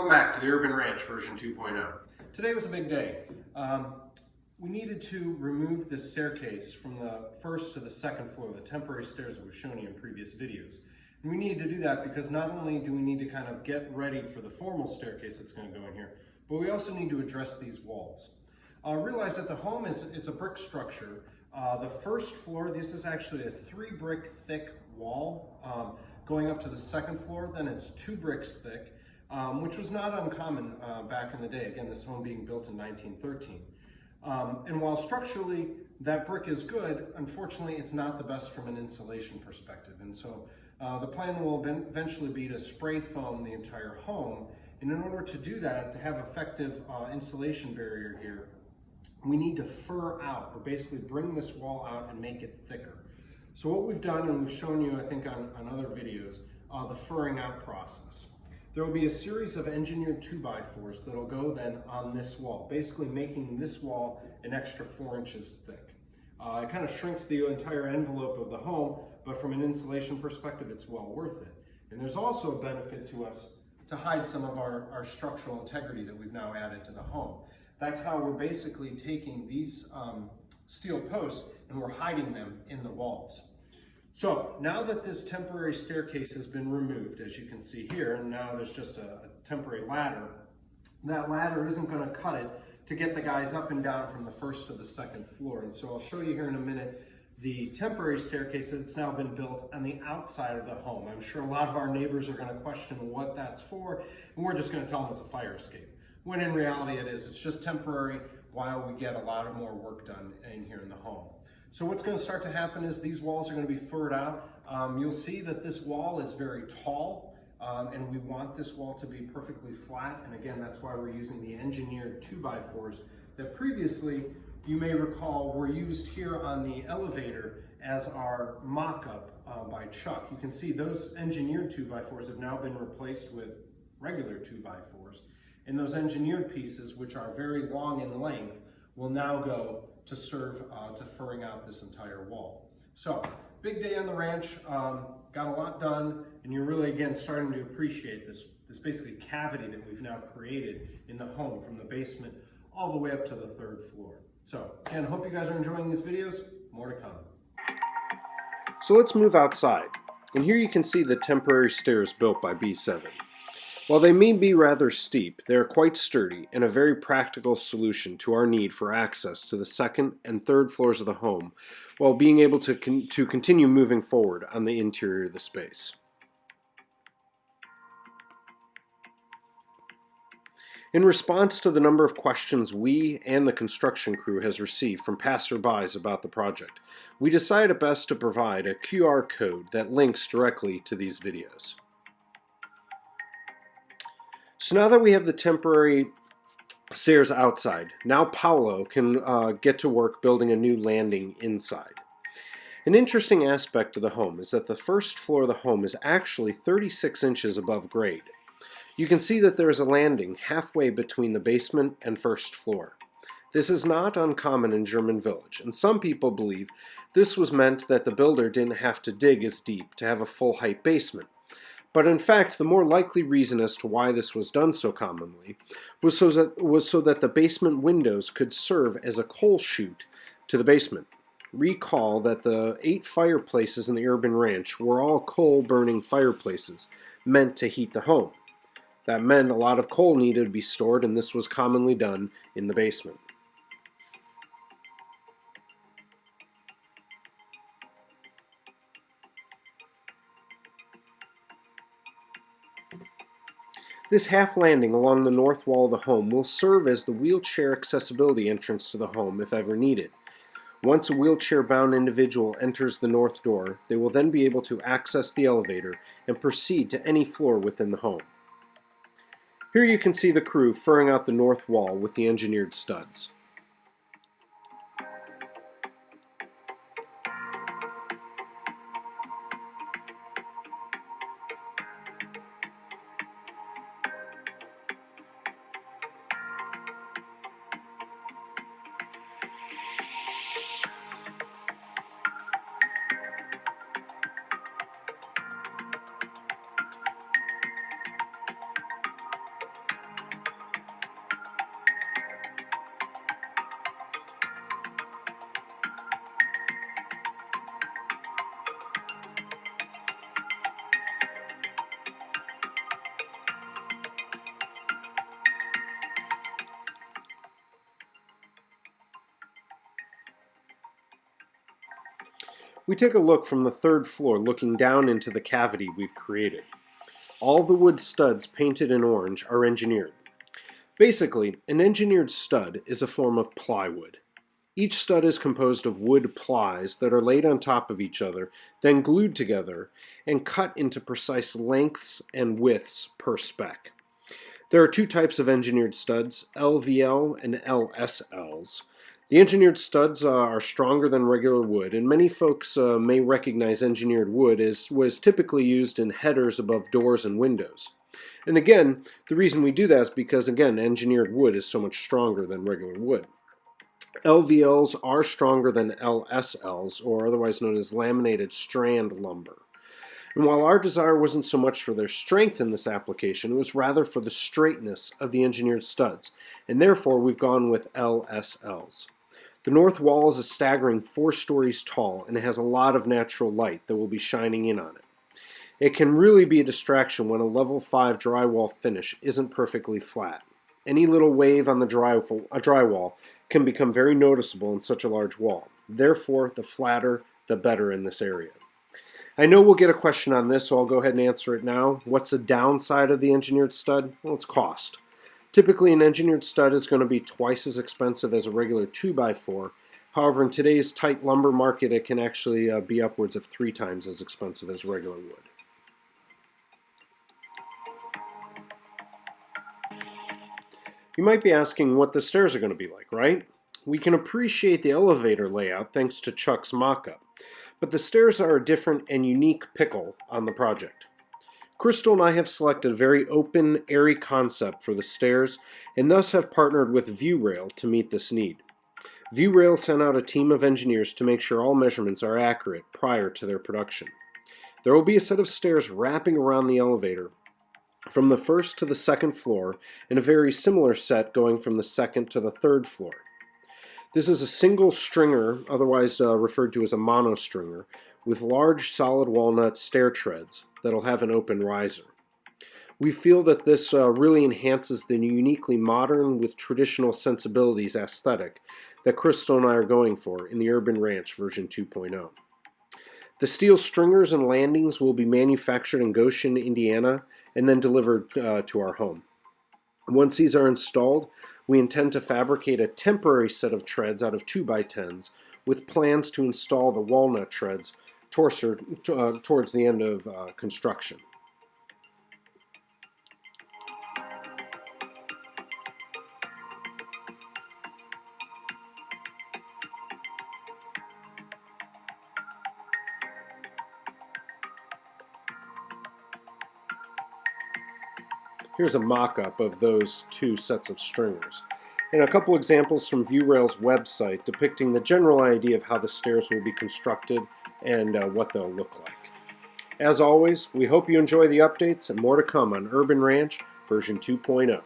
Welcome back to the Urban Ranch version 2.0. Today was a big day. We needed to remove this staircase from the first to the second floor, the temporary stairs that we've shown you in previous videos. And we needed to do that because not only do we need to kind of get ready for the formal staircase that's going to go in here, but we also need to address these walls. Realize that the home it's a brick structure. The first floor, this is actually a 3 brick thick wall going up to the second floor. Then it's 2 bricks thick, which was not uncommon back in the day. Again, this home being built in 1913. And while structurally that brick is good, unfortunately it's not the best from an insulation perspective. And so the plan will eventually be to spray foam the entire home. And in order to do that, to have effective insulation barrier here, we need to fur out, or basically bring this wall out and make it thicker. So what we've done, and we've shown you I think on other videos, the furring out process. There will be a series of engineered 2x4s that'll go then on this wall, basically making this wall an extra 4 inches thick. It kind of shrinks the entire envelope of the home, but from an insulation perspective, it's well worth it. And there's also a benefit to us to hide some of our structural integrity that we've now added to the home. That's how we're basically taking these steel posts and we're hiding them in the walls. So now that this temporary staircase has been removed, as you can see here, and now there's just a temporary ladder, that ladder isn't going to cut it to get the guys up and down from the first to the second floor. And so I'll show you here in a minute the temporary staircase that's now been built on the outside of the home. I'm sure a lot of our neighbors are going to question what that's for, and we're just going to tell them it's a fire escape. When in reality it is. It's just temporary while we get a lot of more work done in here in the home. So what's going to start to happen is these walls are going to be furred out. You'll see that this wall is very tall, and we want this wall to be perfectly flat. And again, that's why we're using the engineered 2x4s that previously, you may recall, were used here on the elevator as our mock-up by Chuck. You can see those engineered 2x4s have now been replaced with regular 2x4s. And those engineered pieces, which are very long in length, will now go to serve to furring out this entire wall. So, big day on the ranch, got a lot done, and you're really, again, starting to appreciate this basically cavity that we've now created in the home from the basement all the way up to the 3rd floor. So, again, hope you guys are enjoying these videos. More to come. So let's move outside. And here you can see the temporary stairs built by B7. While they may be rather steep, they are quite sturdy and a very practical solution to our need for access to the 2nd and 3rd floors of the home, while being able to continue moving forward on the interior of the space. In response to the number of questions we and the construction crew has received from passerbys about the project, we decided it best to provide a QR code that links directly to these videos. So now that we have the temporary stairs outside, now Paolo can get to work building a new landing inside. An interesting aspect of the home is that the 1st floor of the home is actually 36 inches above grade. You can see that there is a landing halfway between the basement and 1st floor. This is not uncommon in German village, and some people believe this was meant that the builder didn't have to dig as deep to have a full height basement. But in fact, the more likely reason as to why this was done so commonly was so that the basement windows could serve as a coal chute to the basement. Recall that the 8 fireplaces in the Urban Ranch were all coal-burning fireplaces meant to heat the home. That meant a lot of coal needed to be stored, and this was commonly done in the basement. This half landing along the north wall of the home will serve as the wheelchair accessibility entrance to the home if ever needed. Once a wheelchair-bound individual enters the north door, they will then be able to access the elevator and proceed to any floor within the home. Here you can see the crew furring out the north wall with the engineered studs. We take a look from the 3rd floor looking down into the cavity we've created. All the wood studs painted in orange are engineered. Basically, an engineered stud is a form of plywood. Each stud is composed of wood plies that are laid on top of each other, then glued together and cut into precise lengths and widths per spec. There are 2 types of engineered studs, LVL and LSLs. The engineered studs are stronger than regular wood, and many folks may recognize engineered wood as was typically used in headers above doors and windows. And again, the reason we do that is because, again, engineered wood is so much stronger than regular wood. LVLs are stronger than LSLs, or otherwise known as laminated strand lumber. And while our desire wasn't so much for their strength in this application, it was rather for the straightness of the engineered studs, and therefore we've gone with LSLs. The north wall is a staggering 4 stories tall, and it has a lot of natural light that will be shining in on it. It can really be a distraction when a level 5 drywall finish isn't perfectly flat. Any little wave on the drywall can become very noticeable in such a large wall. Therefore, the flatter, the better in this area. I know we'll get a question on this, so I'll go ahead and answer it now. What's the downside of the engineered stud? Well, it's cost. Typically, an engineered stud is going to be twice as expensive as a regular 2x4. However, in today's tight lumber market, it can actually be upwards of 3 times as expensive as regular wood. You might be asking what the stairs are going to be like, right? We can appreciate the elevator layout thanks to Chuck's mock-up, but the stairs are a different and unique pickle on the project. Crystal and I have selected a very open, airy concept for the stairs and thus have partnered with ViewRail to meet this need. ViewRail sent out a team of engineers to make sure all measurements are accurate prior to their production. There will be a set of stairs wrapping around the elevator from the 1st to the 2nd floor and a very similar set going from the 2nd to the 3rd floor. This is a single stringer, otherwise referred to as a monostringer, with large solid walnut stair treads that'll have an open riser. We feel that this really enhances the uniquely modern with traditional sensibilities aesthetic that Crystal and I are going for in the UrbanRanch version 2.0. The steel stringers and landings will be manufactured in Goshen, Indiana, and then delivered to our home. Once these are installed, we intend to fabricate a temporary set of treads out of 2x10s with plans to install the walnut treads towards the end of construction. Here's a mock-up of those 2 sets of stringers, and a couple examples from ViewRail's website depicting the general idea of how the stairs will be constructed and what they'll look like. As always, we hope you enjoy the updates and more to come on UrbanRanch version 2.0.